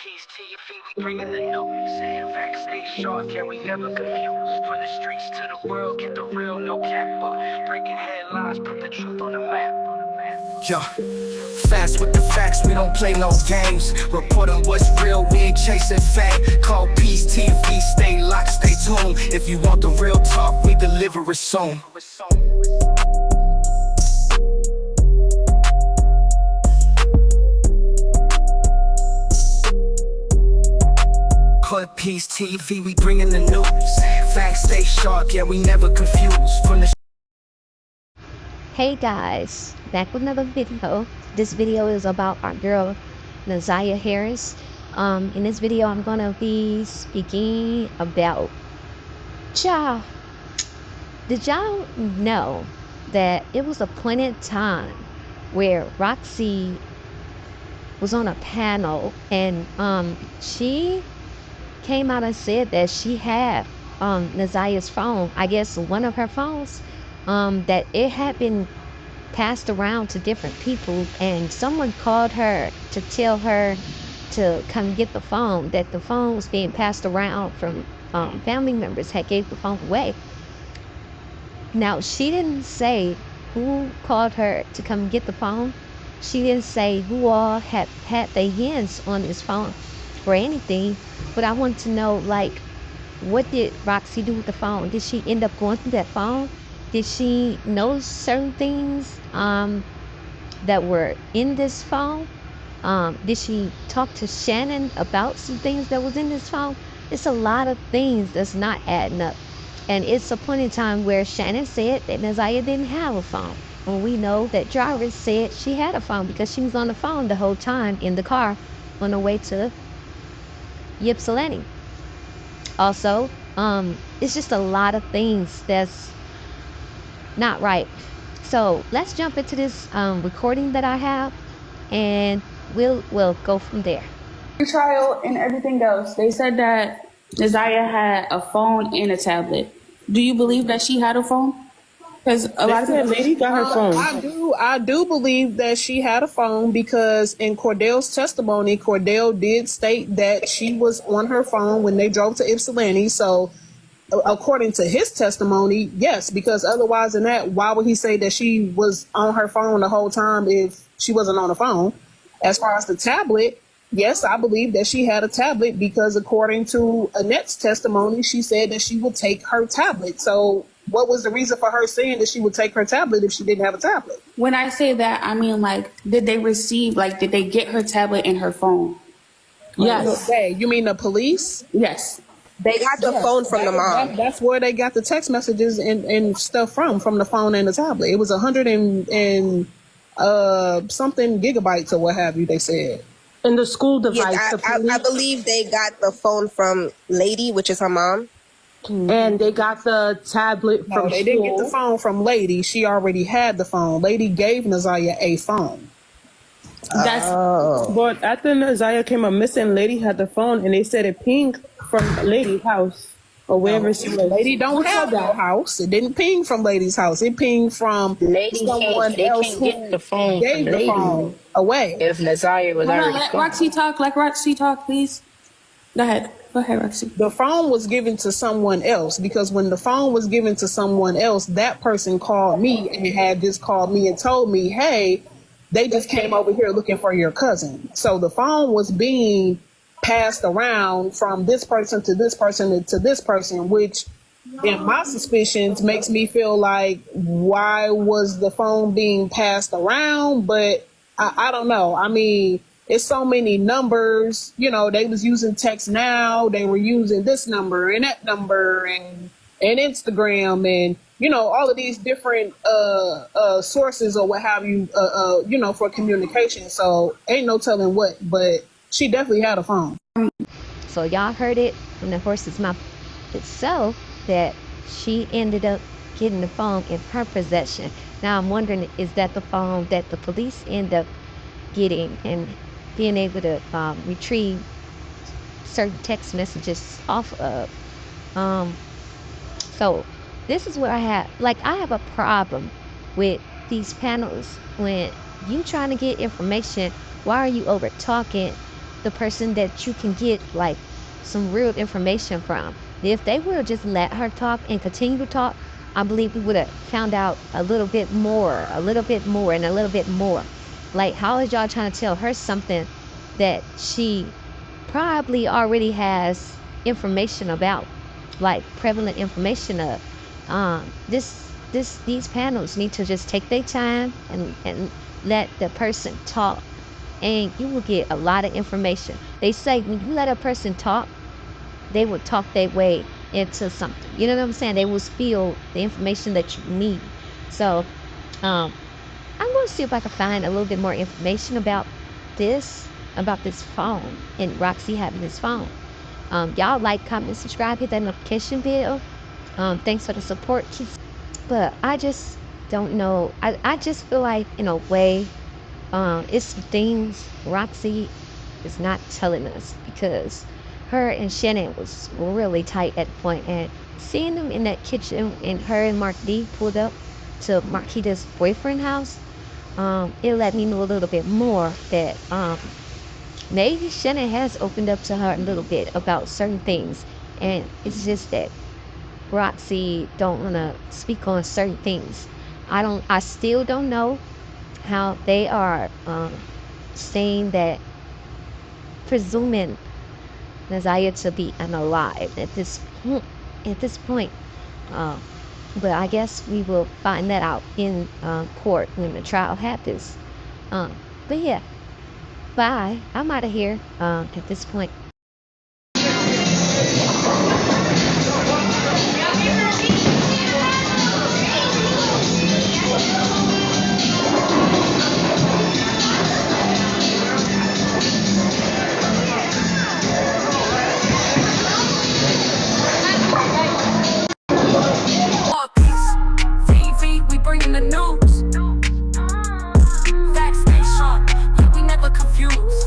Peace to your feet, we bringing the news. Facts stay sharp, yeah, we never confused. From the streets to the world, get the real, no cap. Breaking headlines, put the truth on the map. Yo, fast with the facts, we don't play no games. Reporting what's real, we ain't chasing fame. Call Peace TV, stay locked, stay tuned. If you want the real talk, we deliver it soon. Call Peace TV, we bringing the news. Facts stay sharp, yeah, we never confused. From the Hey guys, back with another video. This video is about our girl Naziah Harris. In this video I'm gonna be speaking about y'all. Did y'all know that it was a point in time where Roxy was on a panel and she came out and said that she had Naziah's phone, I guess one of her phones, that it had been passed around to different people, and someone called her to tell her to come get the phone, that the phone was being passed around from family members had gave the phone away. Now, she didn't say who called her to come get the phone. She didn't say who all had their hands on this phone or anything, but I want to know, like, what did Roxy do with the phone? Did she end up going through that phone? Did she know certain things that were in this phone? Did she talk to Shannon about some things that was in this phone? It's a lot of things that's not adding up. And it's a point in time where Shannon said that Naziah didn't have a phone. And we know that Jarvis said she had a phone because she was on the phone the whole time in the car on the way to Ypsilanti. Also, it's just a lot of things that's not right. So let's jump into this recording that I have, and we'll go from there. Trial and everything else, they said that Naziah had a phone and a tablet. Do you believe that she had a phone? Because a lot of people, lady got her phone. I do believe that she had a phone, because in Cordell's testimony, Cordell did state that she was on her phone when they drove to Ypsilanti. So according to his testimony, yes, because otherwise than that, why would he say that she was on her phone the whole time if she wasn't on the phone? As far as the tablet, yes, I believe that she had a tablet, because according to Annette's testimony, she said that she would take her tablet. So what was the reason for her saying that she would take her tablet if she didn't have a tablet? when I say that, I mean, like, did they get her tablet and her phone? Yes. Okay, you mean the police? Yes. They got the phone from the mom. That's where they got the text messages and stuff from the phone and the tablet. It was 100 and something gigabytes or what have you, they said. And the school device. Yeah, I believe they got the phone from Lady, which is her mom. And they got the tablet from No, they school. didn't get the phone from Lady. She already had the phone. Lady gave Naziah a phone. That's But after Naziah came up missing, Lady had the phone, and they said it pinged from Lady's house or wherever she was. Lady don't have that house. It didn't ping from Lady's house. It pinged from someone else who get the phone gave from the Lady phone away. if Naziah was Hold on, already let gone. Roxy talk. Let Roxy talk, please. Go ahead, Roxy. The phone was given to someone else, because when the phone was given to someone else, that person called me and had just called me and told me, hey, they just came over here looking for your cousin. So the phone was being passed around from this person to this person to this person, which in my suspicions makes me feel like, why was the phone being passed around? But I don't know. I mean, it's so many numbers, they was using text now, they were using this number and that number and Instagram and, all of these different sources or what have you, for communication. So ain't no telling what, but she definitely had a phone. So y'all heard it from the horse's mouth itself that she ended up getting the phone in her possession. Now I'm wondering, is that the phone that the police end up getting and being able to retrieve certain text messages off of? So this is what I have a problem with these panels. When you trying to get information, why are you over talking the person that you can get like some real information from. If they would have just let her talk and continue to talk, I believe we would have found out a little bit more, and a little bit more. Like, how is y'all trying to tell her something that she probably already has information about, like prevalent information of? These panels need to just take their time and let the person talk, and you will get a lot of information. They say when you let a person talk, they will talk their way into something. You know what I'm saying? They will spill the information that you need. So, I'm going to see if I can find a little bit more information about this phone and Roxy having this phone. Y'all like, comment, subscribe, hit that notification bell. Thanks for the support. But I just don't know. I just feel like, in a way, it's things Roxy is not telling us, because her and Shannon was really tight at the point, and seeing them in that kitchen and her and Mark D pulled up to Marquita's boyfriend's house, it let me know a little bit more that maybe Shannon has opened up to her a little bit about certain things, and it's just that Roxy don't want to speak on certain things. I still don't know how they are saying that, presuming Naziah to be unalive at this point. But I guess we will find that out in court when the trial happens. But yeah, bye. I'm out of here at this point. We bringing the news. Facts stay sharp, yeah, we never confuse.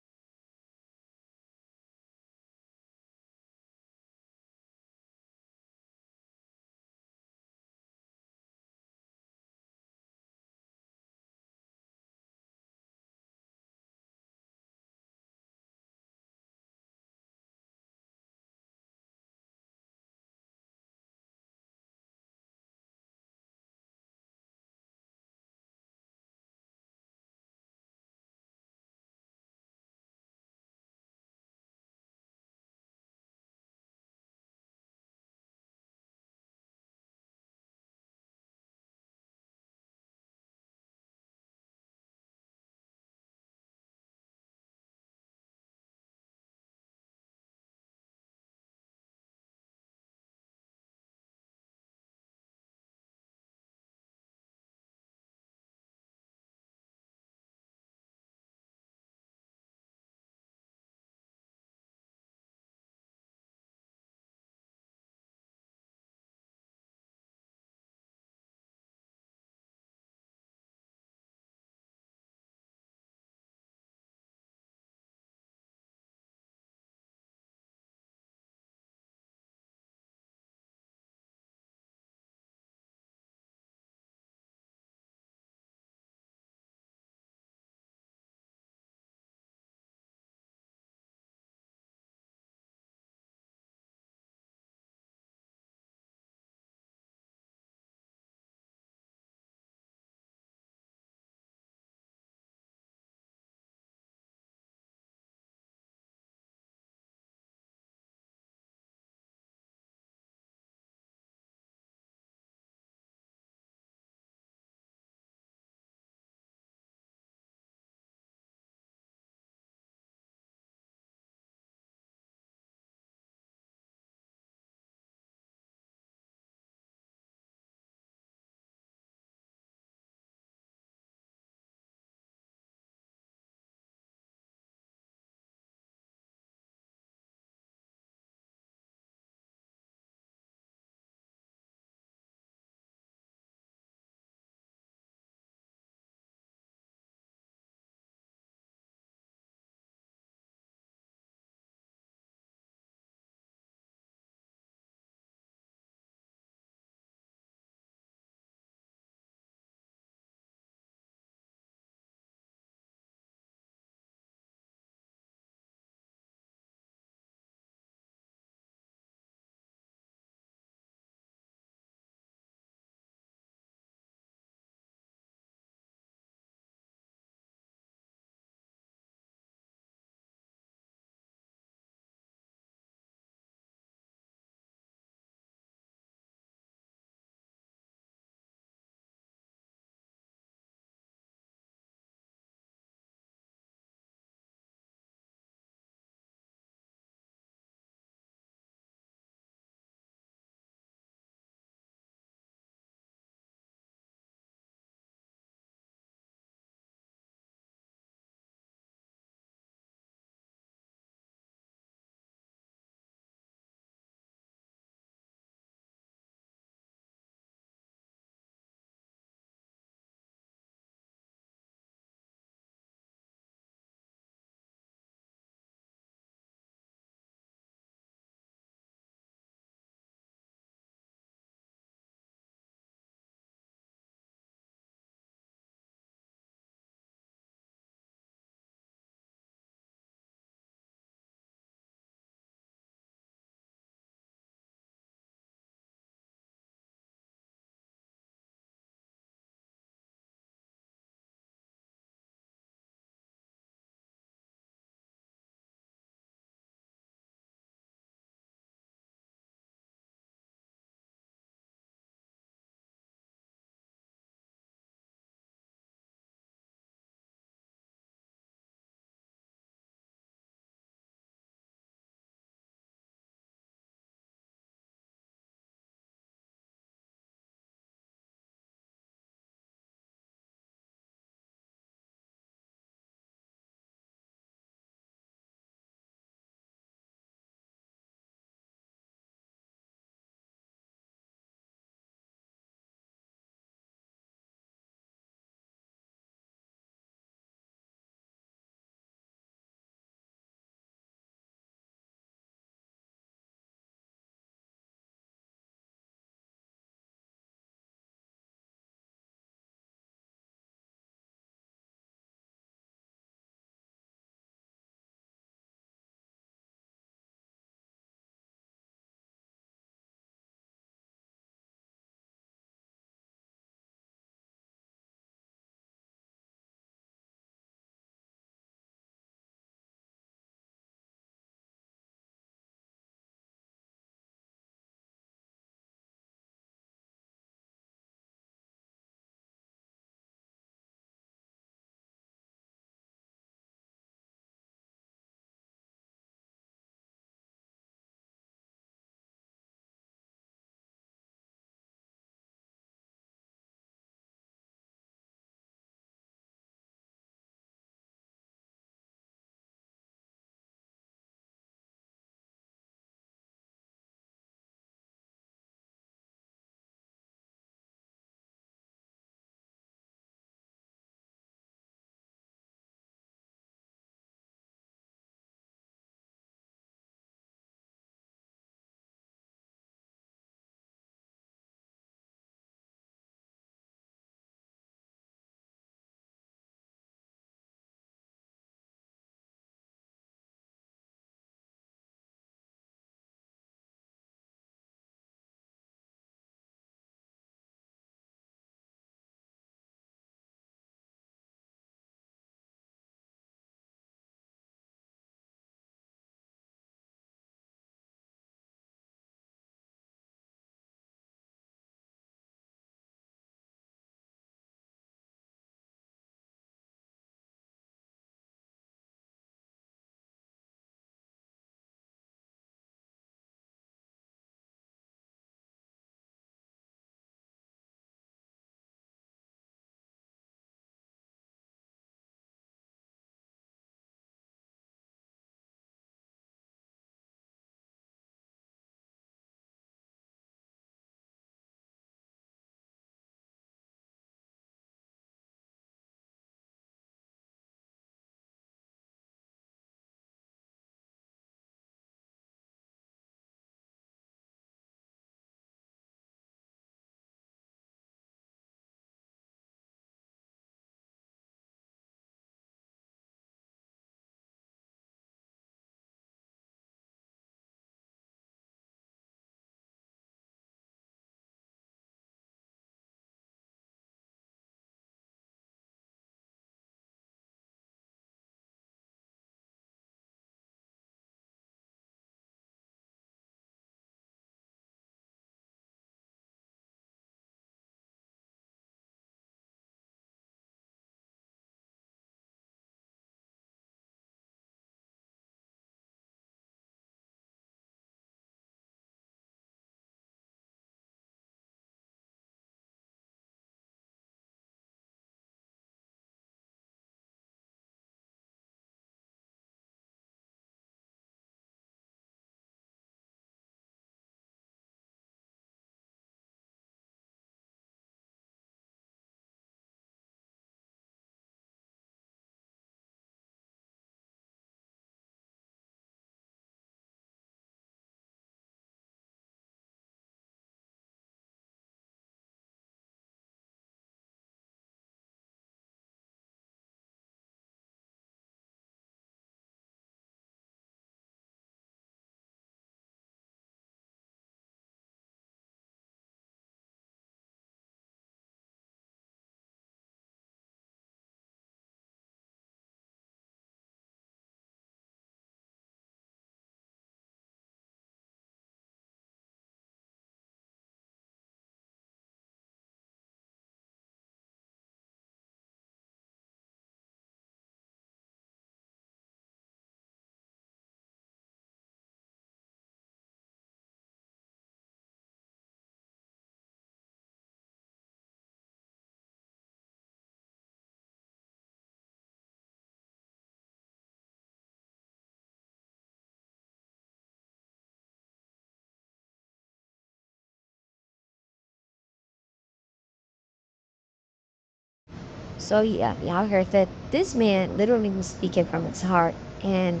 So yeah, y'all heard that this man literally was speaking from his heart, and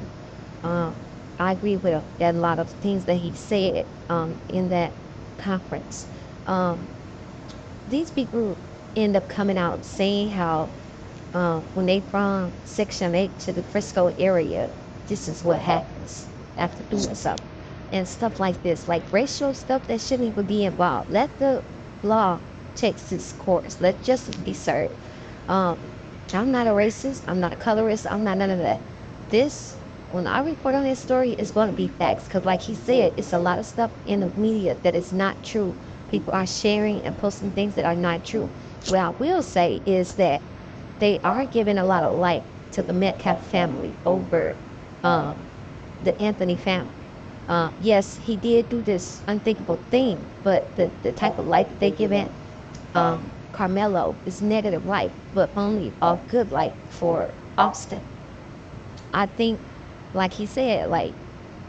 um, I agree with a lot of things that he said in that conference. Um, these people end up coming out saying how when they from Section 8 to the Frisco area, this is what happens after doing something. And stuff like this, like racial stuff that shouldn't even be involved. Let the law take its course. Let justice be served. Um, I'm not a racist. I'm not a colorist. I'm not none of that. This, when I report on this story, it's going to be facts. Because, like he said, it's a lot of stuff in the media that is not true. People are sharing and posting things that are not true. What I will say is that they are giving a lot of light to the Metcalf family over um, the Anthony family. Yes, he did do this unthinkable thing, but the type of light that they give it, Carmelo, is negative light, but only a good light for Austin. I think, like he said, like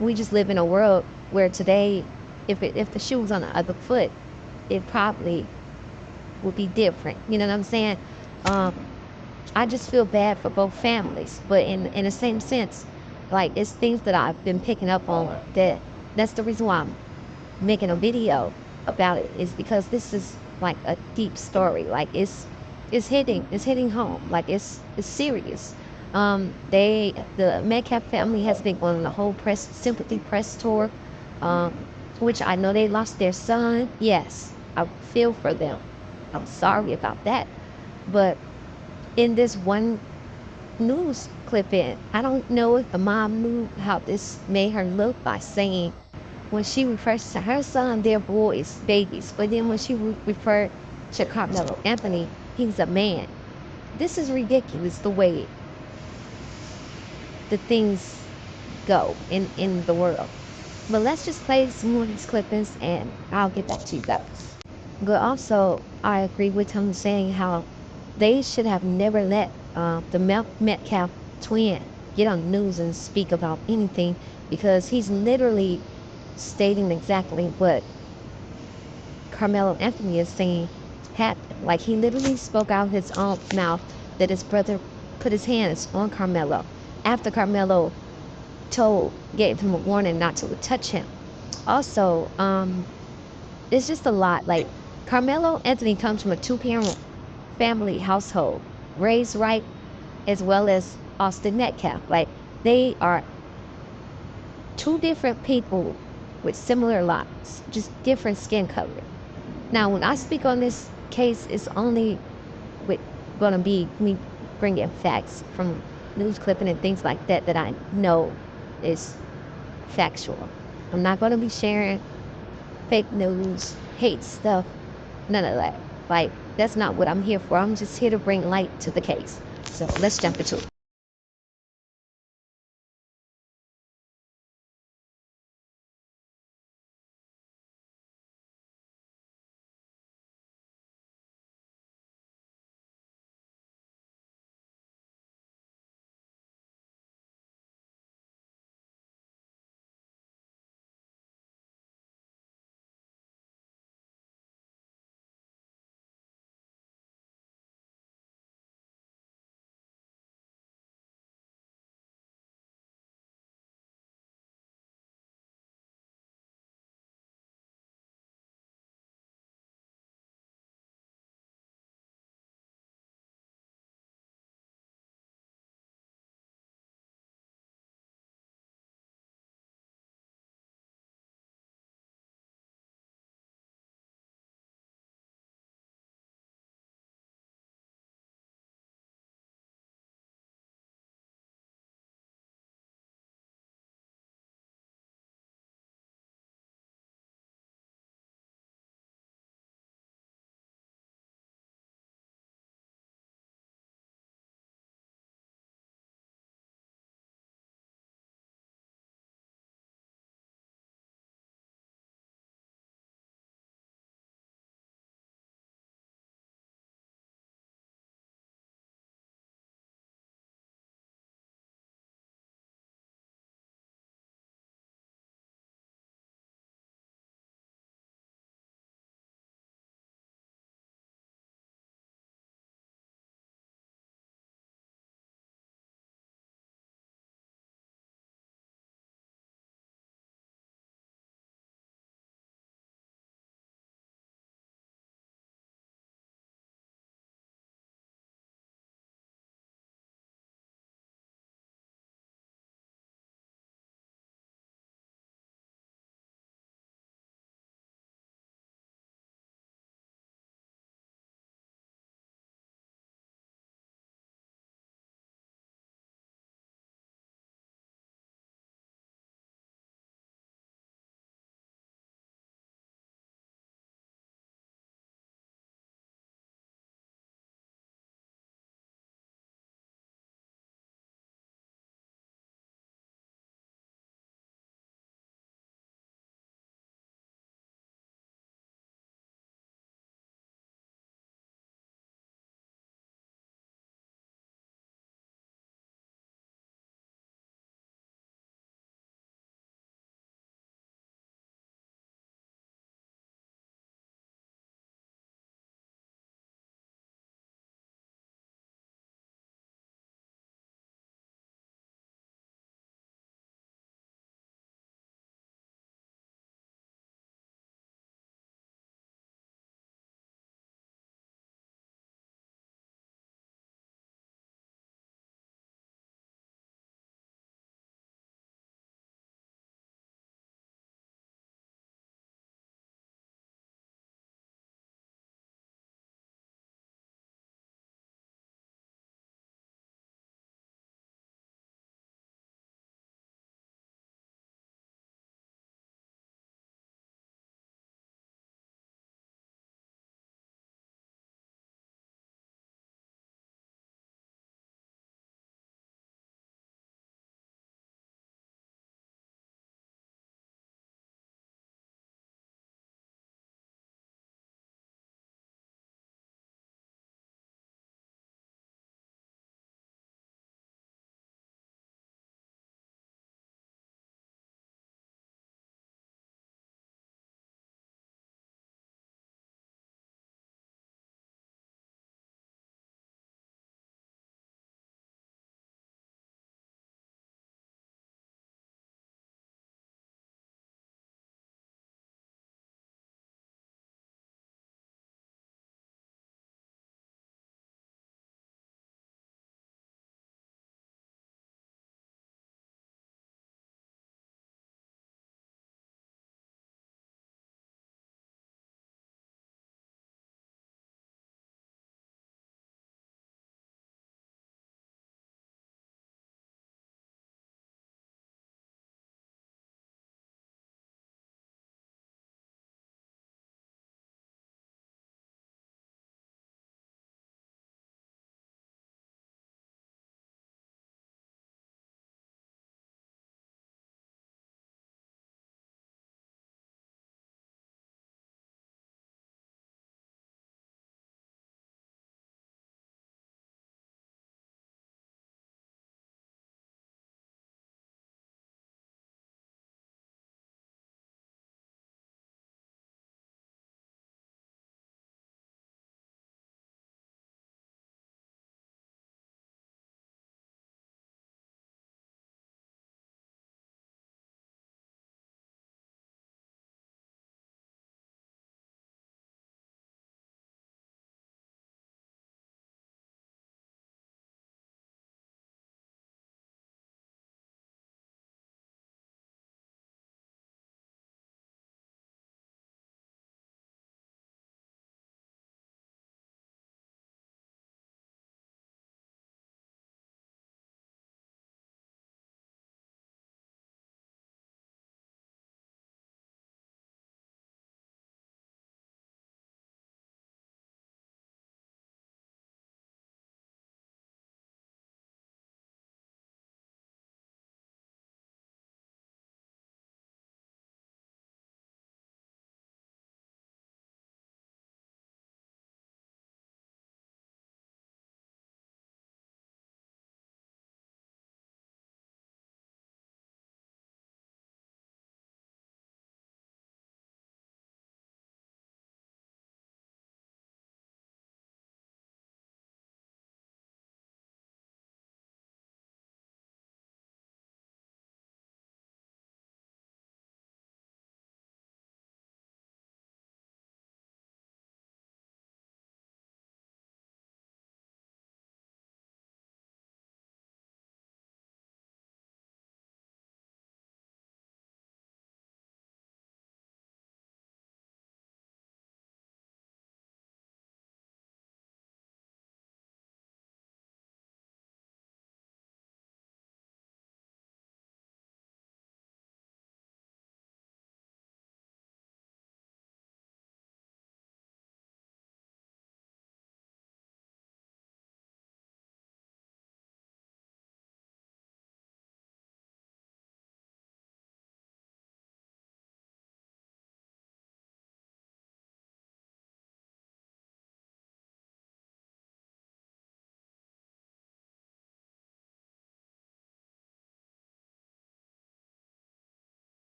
we just live in a world where today, if the shoe was on the other foot, it probably would be different. You know what I'm saying? Um, I just feel bad for both families, but in the same sense, like it's things that I've been picking up on that's the reason why I'm making a video about it, is because this is like a deep story. Like it's hitting home. Like it's serious. The Metcalf family has been on the whole press sympathy press tour, um, which I know they lost their son. Yes, I feel for them. I'm sorry about that, but in this one news clip I don't know if the mom knew how this made her look by saying when she refers to her son, they're boys, babies. But then when she referred to Carmelo Anthony, he's a man. This is ridiculous the way the things go in the world. But let's just play some more of these clippings and I'll get back to you guys. But also, I agree with him saying how they should have never let the Metcalf twin get on the news and speak about anything, because he's literally stating exactly what Carmelo Anthony is saying happened. Like he literally spoke out his own mouth that his brother put his hands on Carmelo after Carmelo gave him a warning not to touch him. Also, it's just a lot. Like Carmelo Anthony comes from a two-parent family household, raised right, as well as Austin Metcalf. Like they are two different people with similar lives, just different skin color. Now, when I speak on this case, it's only with gonna be me bringing facts from news clipping and things like that that I know is factual. I'm not gonna be sharing fake news, hate stuff, none of that. Like, that's not what I'm here for. I'm just here to bring light to the case. So let's jump into it.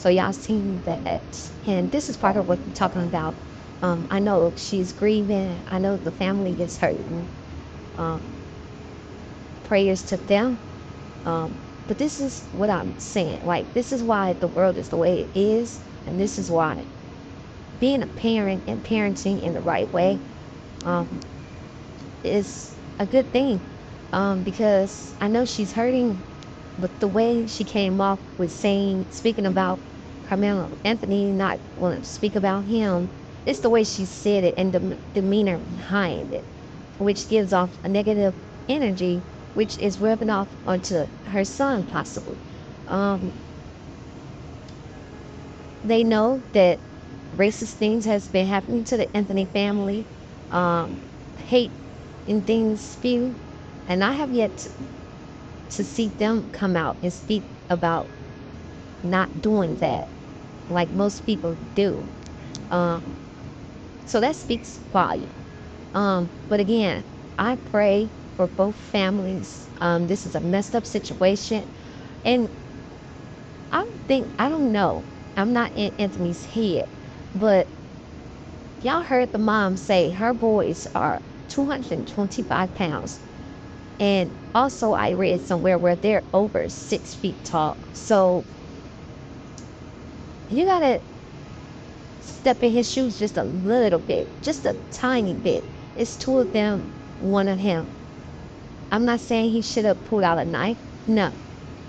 So y'all seen that. And this is part of what we're talking about. I know she's grieving. I know the family is hurting. Prayers to them. But this is what I'm saying. Like, this is why the world is the way it is. And this is why being a parent and parenting in the right way is a good thing. Because I know she's hurting, but the way she came off with speaking about Carmelo Anthony, not wanting to speak about him, it's the way she said it and the demeanor behind it, which gives off a negative energy, which is rubbing off onto her son, possibly. They know that racist things has been happening to the Anthony family, hate and things spew, and I have yet to see them come out and speak about not doing that like most people do. So that speaks volume. But again, I pray for both families. This is a messed up situation, and I don't know. I'm not in Anthony's head, but y'all heard the mom say her boys are 225 pounds. And also I read somewhere where they're over 6 feet tall. So you gotta step in his shoes just a little bit, just a tiny bit. It's two of them, one of him. I'm not saying he should have pulled out a knife. No.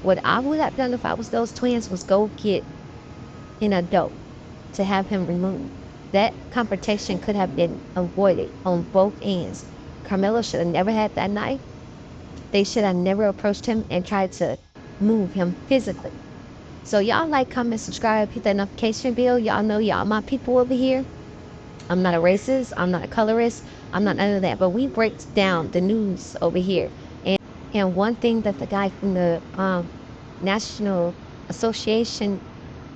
What I would have done if I was those twins was go get an adult to have him removed. That confrontation could have been avoided on both ends. Carmelo should have never had that knife. They should have never approached him and tried to move him physically. So y'all like, comment, subscribe, hit that notification bell. Y'all know y'all my people over here. I'm not a racist. I'm not a colorist. I'm not none of that. But we break down the news over here. And one thing that the guy from the National Association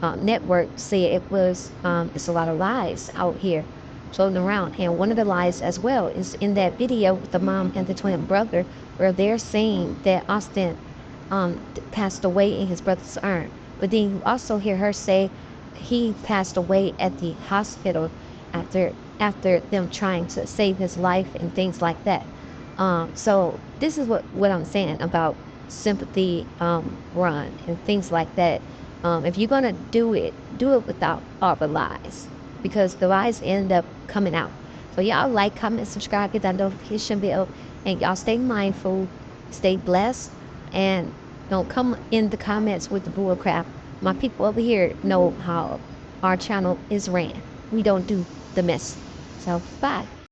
network said, it was it's a lot of lies out here floating around. And one of the lies as well is in that video with the mom and the twin brother, where they're saying that Austin passed away in his brother's arm. But then you also hear her say he passed away at the hospital after them trying to save his life and things like that. So this is what I'm saying about sympathy run and things like that. If you're gonna do it without all the lies, because the lies end up coming out. So y'all like, comment, subscribe, hit that notification bell, and y'all stay mindful, stay blessed, and don't come in the comments with the bull crap. My people over here know how our channel is ran. We don't do the mess. So bye.